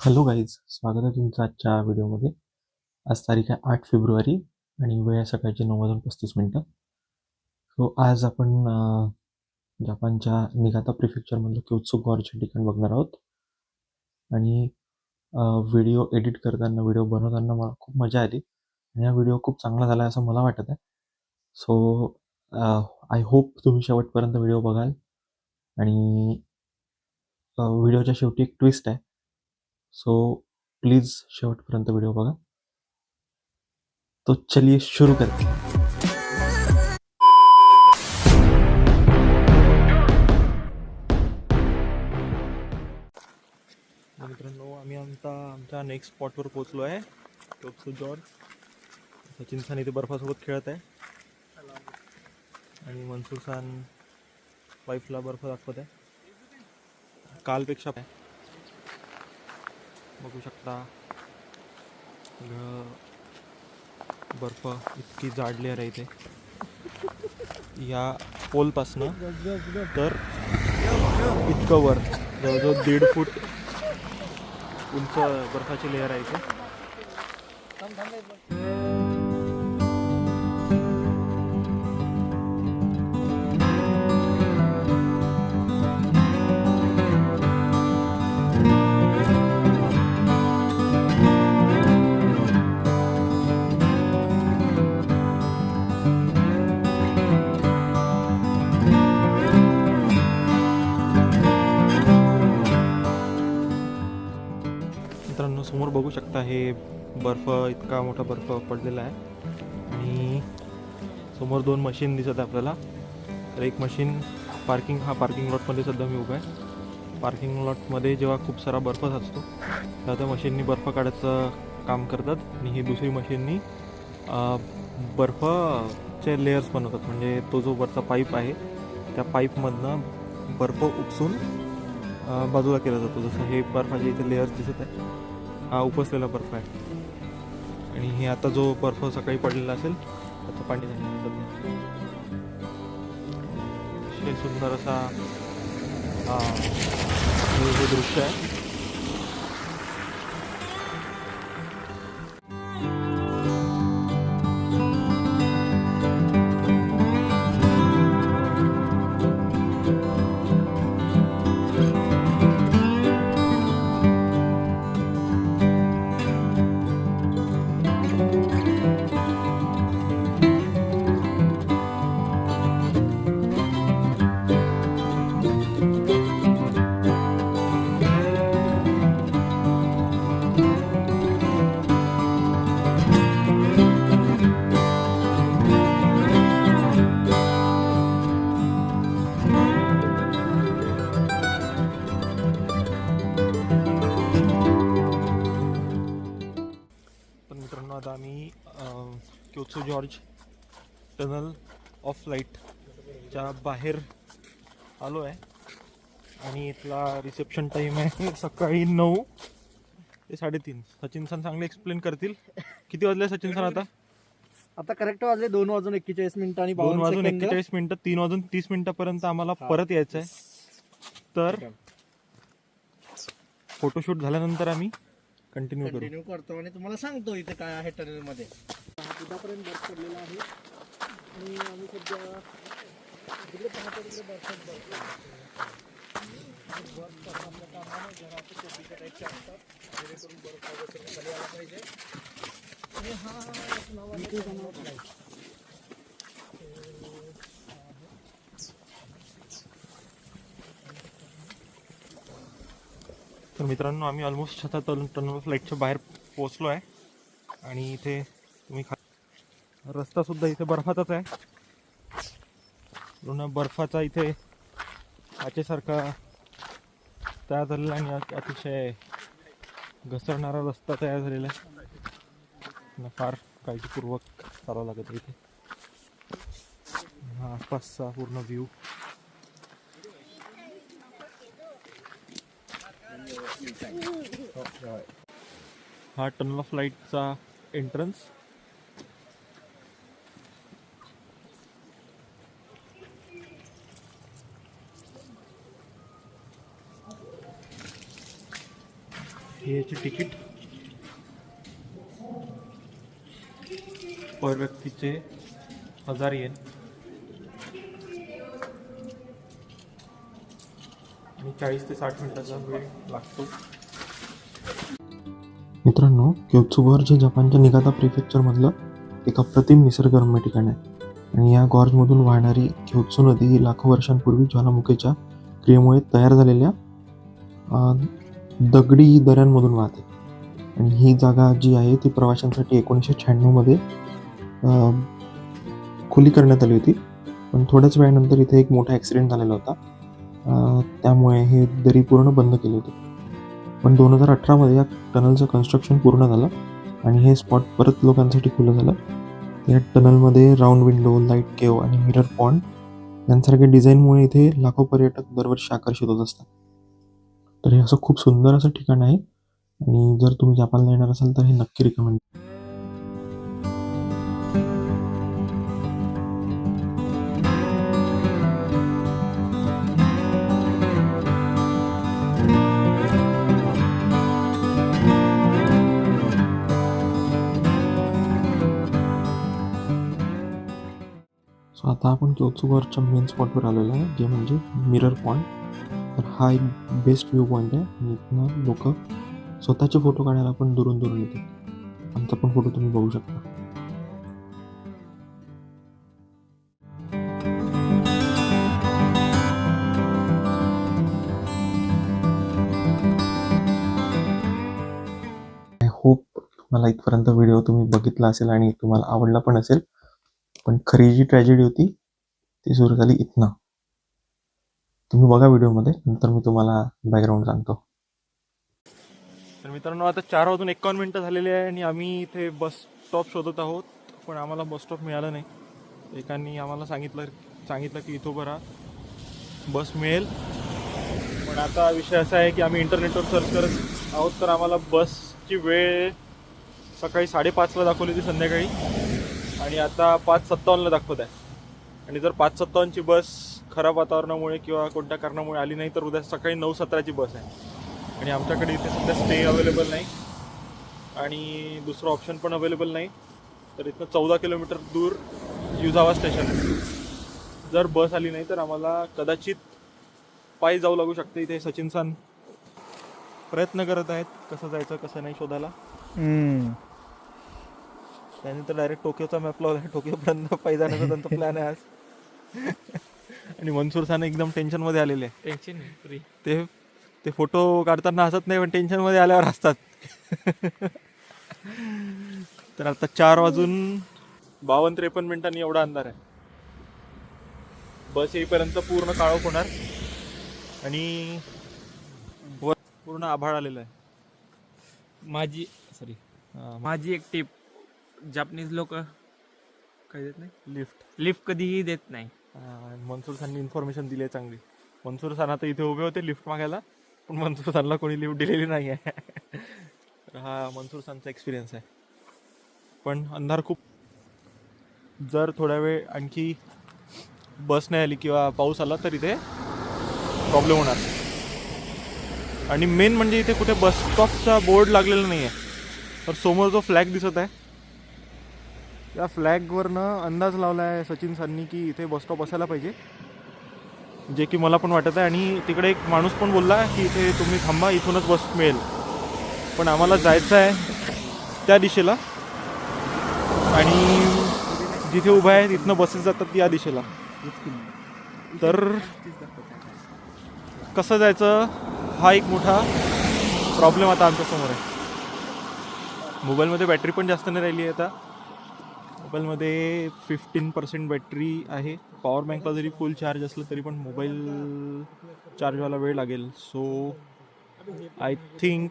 Hello guys, स्वागत आहे तुमचं आजच्या व्हिडिओमध्ये. आज तारीख आहे 8 फेब्रुवारी आणि वेळ आहे सकाळचे 9:35. सो आज आपण जपानच्या निगाता प्रिफेक्चरमधलं क्योत्सू गॉरचे ठिकाण बघणार आहोत. आणि व्हिडिओ एडिट करताना, व्हिडिओ बनवताना मला खूप मजा आली आणि हा व्हिडिओ खूप चांगला झाला आहे असं मला वाटत आहे. सो आय होप तुम्ही शेवटपर्यंत व्हिडिओ बघाल. आणि व्हिडिओच्या शेवटी एक ट्विस्ट आहे, सो प्लीज़ शेवटपर्यंत व्हिडिओ बघा. तो चलिए शुरू करते हैं. मित्रांनो, आम्ही आमच्या नेक्स्ट स्पॉटवर पोहोचलो आहे, क्योत्सू जॉर्ज. सचिन सान इथे बर्फासोबत खेळत आहे आणि मनसूर सान वाईफला बर्फ दाखवत आहे. कालपेक्षा बघू शकता बर्फ इतकी जाड लेअर आहे इथे. या पोलपासनं तर इतकं वर जवळजवळ 1.5 फूट उंच बर्फाची लेअर आहे इथे. मित्रांनो, समोर बघू शकता हे बर्फ, इतका मोठा बर्फ पडलेला आहे आणि समोर 2 मशीन दिसत आहे आपल्याला. तर एक मशीन पार्किंग लॉटमध्ये सध्या मी उभा आहे. पार्किंग लॉटमध्ये जेव्हा खूप सारा बर्फ साचतो तेव्हा त्या मशीननी बर्फ काढायचं काम करतात आणि ही दुसरी मशीननी बर्फचे लेयर्स बनवतात. म्हणजे तो जो वरचा पाईप आहे त्या पाईपमधनं बर्फ उपसून बाजूला केला जातो. जसं हे बर्फाचे इथे लेयर्स दिसत आहे, हा उपसलेला बर्फ आहे. आणि हे आता जो बर्फ सकाळी पडलेला असेल त्याचं पाणी झालेलं सध्या. अतिशय सुंदर असा हे दृश्य आहे. आता आम्ही क्योत्सू जॉर्ज टनल ऑफ लाईटच्या बाहेर आलो आहे आणि इथला रिसेप्शन टाईम आहे सकाळी 9 ते 3:30. सचिन सान चांगले एक्सप्लेन करतील. किती वाजले सचिन सान? आता करेक्ट वाजले 2:41 आणि 2:41, 3:30 आम्हाला परत यायचं आहे. तर फोटोशूट झाल्यानंतर आम्ही कंटिन्यू करतो आणि तुम्हाला सांगतो इथे काय आहे टनेल मध्ये. उद्यापर्यंत बर्फ पडलेला आहे आणि आम्ही सध्या तिकडे पाहतो, तिकडे बर्फात आपल्या कामाने घराचे टोपीच्या टाईपचे असतात जेणेकरून बर्फ वगैरे खाली आला पाहिजे. आणि हा तर मित्रांनो, आम्ही ऑलमोस्ट आता टनल फ्लाईटच्या बाहेर पोहोचलो आहे आणि इथे तुम्ही रस्तासुद्धा इथे बर्फाचाच आहे. पूर्ण बर्फाचा इथे आचेसारखा तयार झालेला आणि अतिशय घसरणारा रस्ता तयार झालेला आहे. फार काळजीपूर्वक चालावं लागत इथे. हा आसपासचा पूर्ण व्ह्यू. हा टनल ऑफ लाईटचा एंट्रन्स. हे याची तिकीट पर व्यक्तीचे 1000 येन आणि 40 ते 60 मिनिटाचा वेळ लागतो. मित्रांनो, क्योत्सुगॉर्ज जे जपानच्या निगाता प्रिफेक्चरमधलं एक अप्रतिम निसर्गरम्य ठिकाण आहे आणि या गॉर्जमधून वाहणारी क्योत्सू नदी ही लाखो वर्षांपूर्वी ज्वालामुखीच्या क्रियेमुळे तयार झालेल्या दगडी दऱ्यांमधून वाहते आणि ही जागा जी आहे ती प्रवाशांसाठी 1996मध्ये खुली करण्यात आली होती. पण थोड्याच वेळानंतर इथे एक मोठा ॲक्सिडेंट झालेला होता, त्यामुळे हे दरी पूर्ण बंद केली होती. पण 2018मध्ये या टनलचं कन्स्ट्रक्शन पूर्ण झालं आणि हे स्पॉट परत लोकांसाठी खुलं झालं. या टनलमध्ये राऊंड विंडो, लाईट केव आणि मिरर पॉन्ड यांसारख्या डिझाईनमुळे इथे लाखो पर्यटक दरवर्षी आकर्षित होत असतात. तर हे असं खूप सुंदर असं ठिकाण आहे आणि जर तुम्ही जपानला येणार असाल तर हे नक्की रिकमेंड. सो आता आपण क्योत्सुगॉर्जच्या मेन स्पॉटवर आलेलो आहे, जे म्हणजे मिरर पॉइंट. तर हा एक बेस्ट व्ह्यू पॉईंट आहे आणि इथनं लोक स्वतःचे फोटो काढायला पण दुरून दुरून येतात. आमचा पण फोटो तुम्ही बघू शकता. आय होप तुम्हाला इथपर्यंत व्हिडिओ तुम्ही बघितला असेल आणि तुम्हाला आवडला पण असेल. पण खरी जी ट्रॅजेडी होती ती सुरू झाली इथनं. तुम्ही बघा व्हिडिओमध्ये, नंतर मी तुम्हाला बॅकग्राऊंड सांगतो. तर मित्रांनो, आता 4:51 झालेले आहे आणि आम्ही इथे बस स्टॉप शोधत आहोत, पण आम्हाला बस स्टॉप मिळाला नाही. एकाने आम्हाला सांगितलं की इथं बरा बस मिळेल. पण आता विषय असा आहे की आम्ही इंटरनेटवर सर्च करत आहोत, तर आम्हाला बसची वेळ सकाळी 5:30ला दाखवली होती संध्याकाळी आणि आता 5:57ला दाखवत आहे. आणि जर 5:57ची बस खराब वातावरणामुळे किंवा कोणत्या कारणामुळे आली नाही तर उद्या सकाळी 9:17ची बस आहे आणि आमच्याकडे इथे सध्या स्टे अवेलेबल नाही आणि दुसरं ऑप्शन पण अवेलेबल नाही. तर इथनं 14 किलोमीटर दूर युजावा स्टेशन आहे. जर बस आली नाही तर आम्हाला कदाचित पायी जाऊ लागू शकते. इथे सचिन सान प्रयत्न करत आहेत कसं जायचं कसं नाही शोधायला. त्याने तर डायरेक्ट टोकियोचा मॅप लावला आहे. टोकियोपर्यंत पायी जाण्याचा त्यांचा प्लॅन आहे आज. आणि मनसूर सान एकदम टेन्शनमध्ये आलेले आहे. Tension free. ते फोटो काढताना हसत नाही, पण टेन्शनमध्ये आल्यावर हसतात. तर आता 4:52 एवढा अंधार आहे. बस येईपर्यंत पूर्ण काळोख होणार आणि वर पूर्ण आभाळ आलेलं आहे. माझी एक टिप, जापनीज लोक काय देत नाही, लिफ्ट लिफ्ट कधीही देत नाही. मनसूर साननी इन्फॉर्मेशन दिली आहे चांगली. मनसूर सान आता इथे उभे होते लिफ्ट मागायला, पण मनसूर सानला कोणी लिफ्ट दिलेली नाही आहे. तर हा मनसूर सानचा एक्सपिरियन्स आहे. पण अंधार खूप. जर थोड्या वेळ आणखी बस नाही आली किंवा पाऊस आला तर इथे प्रॉब्लेम होणार. आणि मेन म्हणजे इथे कुठे बस स्टॉपचा बोर्ड लागलेला नाही आहे. तर समोर जो फ्लॅग दिसत आहे त्या फ्लॅगवरनं अंदाज लावला आहे सचिन साननी की इथे बस स्टॉप असायला पाहिजे, जे की मला पण वाटत आहे. आणि तिकडे एक माणूस पण बोलला की इथे तुम्ही थांबा, इथूनच बस मिळेल. पण आम्हाला जायचं आहे त्या दिशेला आणि जिथे उभा आहे तिथनं बसेस जातात या दिशेला. तर कसं जायचं हा एक मोठा प्रॉब्लेम आता आमच्यासमोर आहे. मोबाईलमध्ये बॅटरी पण जास्त नाही राहिली आहे. आता मोबाईलमध्ये 15% बॅटरी आहे. पॉवर बँकला जरी फुल चार्ज असलं तरी पण मोबाईल चार्ज व्हायला वेळ लागेल. सो आय थिंक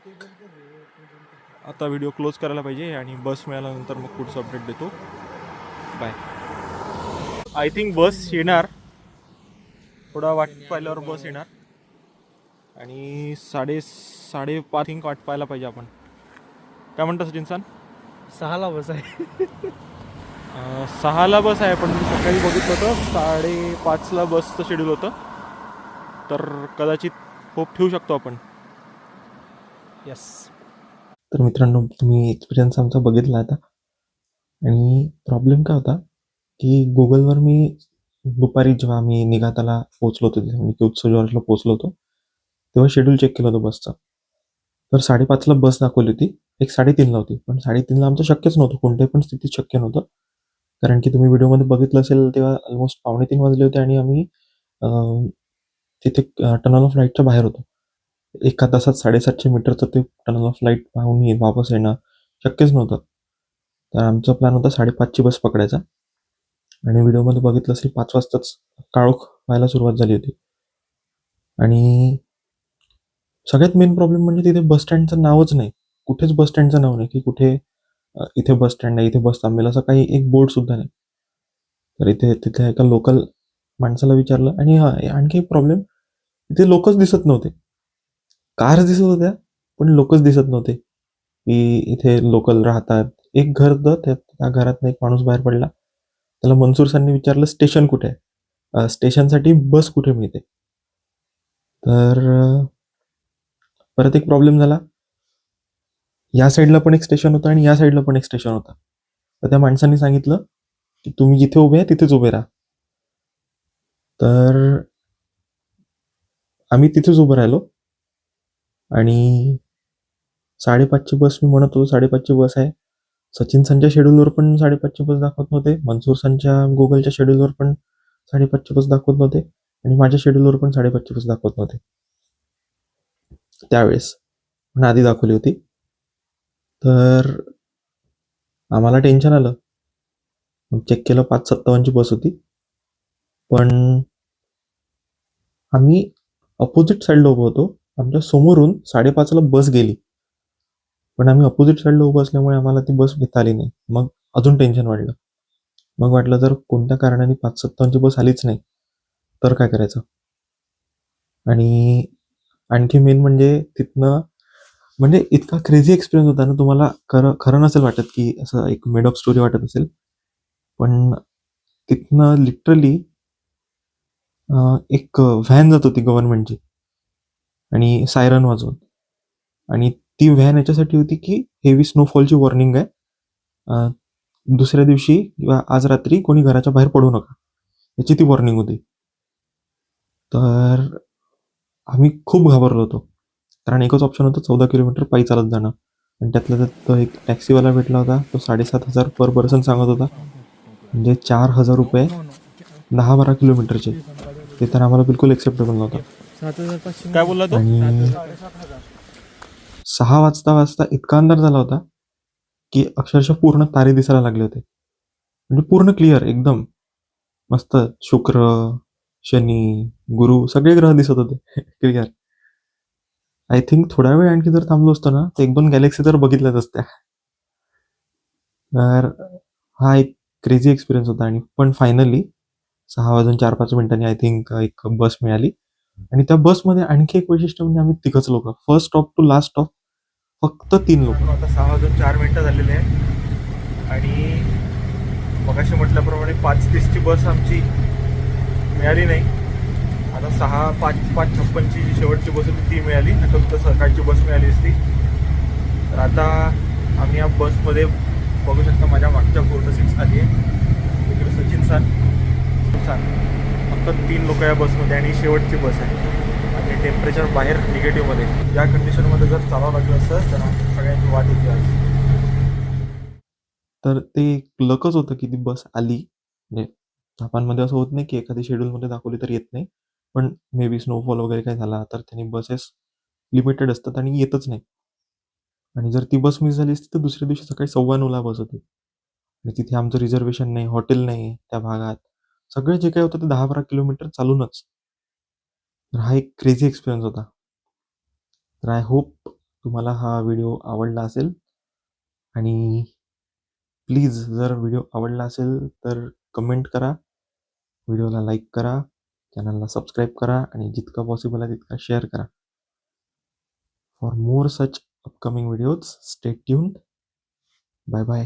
आता व्हिडिओ क्लोज करायला पाहिजे आणि बस मिळाल्यानंतर मग पुढचं अपडेट देतो. बाय. आय थिंक बस येणार, थोडा वाट पाहिल्यावर बस येणार आणि 5:30 वाट पाहायला पाहिजे आपण. काय म्हणता सचिन सान? 6ला बस आहे. 6ला बस आहे, पण मी सकाळी बघितलं होतं 5:30ला बसचं शेड्यूल होतं. तर कदाचित होप ठेवू शकतो आपण. यस. तर मित्रांनो, तुम्ही एक्सपिरियन्स आमचा बघितला आता. आणि प्रॉब्लेम काय होता, की Googleवर मी दुपारी जेव्हा आम्ही निघाताला पोहोचलो होतो तिथे, म्हणजे किऊत्सव जॉर्जला पोहोचलो होतो, तेव्हा शेड्यूल चेक केलं होतं बसचं. तर 5:30ला बस दाखवली होती. एक 3:30ला होती. पण 3:30ला आमचं शक्यच नव्हतं. कोणत्याही पण स्थितीत शक्य नव्हतं. कारण की तुम्ही व्हिडिओमध्ये बघितलं असेल तेव्हा ऑलमोस्ट 2:45 वाजले होते आणि आम्ही अ, तिथे टनल ऑफ लाईटच्या बाहेर होतो. एका तासात 750 मीटरचं ते टनल ऑफ लाईट पाहून वापस येणं शक्यच नव्हतं. तर आमचा प्लॅन होता 5:30ची बस पकडायचा आणि व्हिडिओमध्ये बघितलं असेल 5 वाजताच काळोख व्हायला सुरुवात झाली होती. आणि सगळ्यात मेन प्रॉब्लेम म्हणजे तिथे बस स्टँडचं नावच नाही. कुठेच बस स्टँडचं नाव नाही, की कुठे इथे बस स्टँड आहे, इथे बस थांबेल असं काही एक बोर्ड सुद्धा नाही. तर तिथे एका लोकल माणसाला विचारलं आणि हां, आणखी एक प्रॉब्लेम, इथे लोकच दिसत नव्हते. कार्स दिसत होत्या, पण लोकच दिसत नव्हते, की इथे लोकल राहतात. एक घर होतं, त्या घरातनं एक माणूस बाहेर पडला. त्याला मनसूर सरनी विचारलं, "स्टेशन कुठे आहे? स्टेशनसाठी बस कुठे मिळते?" तर परत एक प्रॉब्लेम झाला. या साईडला पण एक स्टेशन होतं आणि या साईडला पण एक स्टेशन होतं. तर त्या माणसाने सांगितलं, की "तुम्ही जिथे उभे आहे तिथेच उभे राहा." तर आम्ही तिथेच उभं राहिलो आणि 5:30ची बस मी म्हणत होतो 5:30ची बस आहे. सचिन सनच्या शेड्यूलवर पण 5:30ची बस दाखवत नव्हते. मनसूर सनच्या Googleच्या शेड्यूलवर पण 5:30ची बस दाखवत नव्हते आणि माझ्या शेड्यूलवर पण 5:30ची बस दाखवत नव्हते. त्यावेळेस पण आधी दाखवली होती. तर आम्हाला टेन्शन आलं. मग चेक केलं 5:57ची बस होती. पण आम्ही अपोजिट साईडला उभं होतो. आमच्या समोरून 5:30ला बस गेली. पण आम्ही अपोजिट साईडला उभं असल्यामुळे आम्हाला ती बस घेता आली नाही. मग अजून टेन्शन वाढलं. मग वाटलं जर कोणत्या कारणाने 5:57ची बस आलीच नाही, तर काय करायचं? आणि आणखी मेन म्हणजे तिथनं म्हणजे इतका क्रेझी एक्सपिरियन्स होता ना, तुम्हाला खरं खरं नसेल वाटत, की असं एक मेड अप स्टोरी वाटत असेल. पण तिथनं लिटरली एक व्हॅन जात होती गव्हर्नमेंटची आणि सायरन वाजवून. आणि ती व्हॅन याच्यासाठी होती, की हेवी स्नोफॉलची वॉर्निंग आहे. अ, दुसऱ्या दिवशी किंवा आज रात्री कोणी घराच्या बाहेर पडू नका. याची ती वॉर्निंग होती. तर आम्ही खूप घाबरलो होतो. कारण एकच ऑप्शन होतं 14 किलोमीटर पायी चालत जाणं. आणि त्यातल्या त्यात तो एक टॅक्सीवाला भेटला होता. तो 7,500 पर पर्सन सांगत होता. म्हणजे ₹4,000 10-12 किलोमीटरचे. ते तर आम्हाला बिलकुल एक्सेप्टेबल नव्हतं. 7,500 काय बोलला तो? आणि 6 वाजता वाजता इतका अंधार झाला होता, की अक्षरशः पूर्ण तारे दिसायला लागले होते. म्हणजे पूर्ण क्लिअर एकदम. मस्त शुक्र, शनी, गुरु सगळे ग्रह दिसत होते क्लिअर. आय थिंक थोडा वेळ आणखी जर थांबलो असतो ना, तर 1-2 गॅलेक्सी तर बघितल्याच असत्या. तर हा एक क्रेझी एक्सपिरियन्स होता आणि पण फायनली 6 वाजून 4-5 मिनिटांनी आय थिंक एक बस मिळाली आणि त्या बसमध्ये आणखी एक वैशिष्ट्य म्हणजे आम्ही तिघंच लोकं. First stop to last stop फक्त 3 लोकं. आता 6 वाजून 4 मिनिटं झालेली आहे आणि मगाशी म्हटल्याप्रमाणे 5:30ची बस आमची मिळाली नाही. आता 5:56ची जी शेवटची बस होती ती मिळाली. आता फक्त सकाळची बस मिळाली असती. तर आता आम्ही या बसमध्ये बघू शकता माझ्या मागच्या पूर्ण सीट्स आली आहे. इकडे सचिन सान फक्त 3 लोक या बसमध्ये आणि शेवटची बस आहे. आणि टेम्परेचर बाहेर निगेटिव्हमध्ये. या कंडिशनमध्ये जर चालावं लागलं असतं तर आमची सगळ्यांची वाट होती आज. तर ते लकच होतं की ती बस आली. म्हणजे जपानमध्ये असं होत नाही की एखादी शेड्यूलमध्ये दाखवली तर येत नाही. पण मे बी स्नोफॉल वगैरे काही झाला तर त्यांनी बसेस लिमिटेड असतात आणि येतच नाही. आणि जर ती बस मिस झाली असती तर दुसऱ्या दिवशी सकाळी 9:15ला बस होती. आणि तिथे आमचं रिझर्वेशन नाही, हॉटेल नाही त्या भागात. सगळं जे काही होतं ते 10-12 किलोमीटर चालूनच. तर हा एक क्रेझी एक्सपिरियन्स होता. तर आय होप तुम्हाला हा व्हिडिओ आवडला असेल आणि प्लीज जर व्हिडिओ आवडला असेल तर कमेंट करा, व्हिडिओला लाईक करा, चॅनलला सबस्क्राईब करा आणि जितकं पॉसिबल आहे तितकं शेअर करा. For more such upcoming videos stay tuned. Bye bye.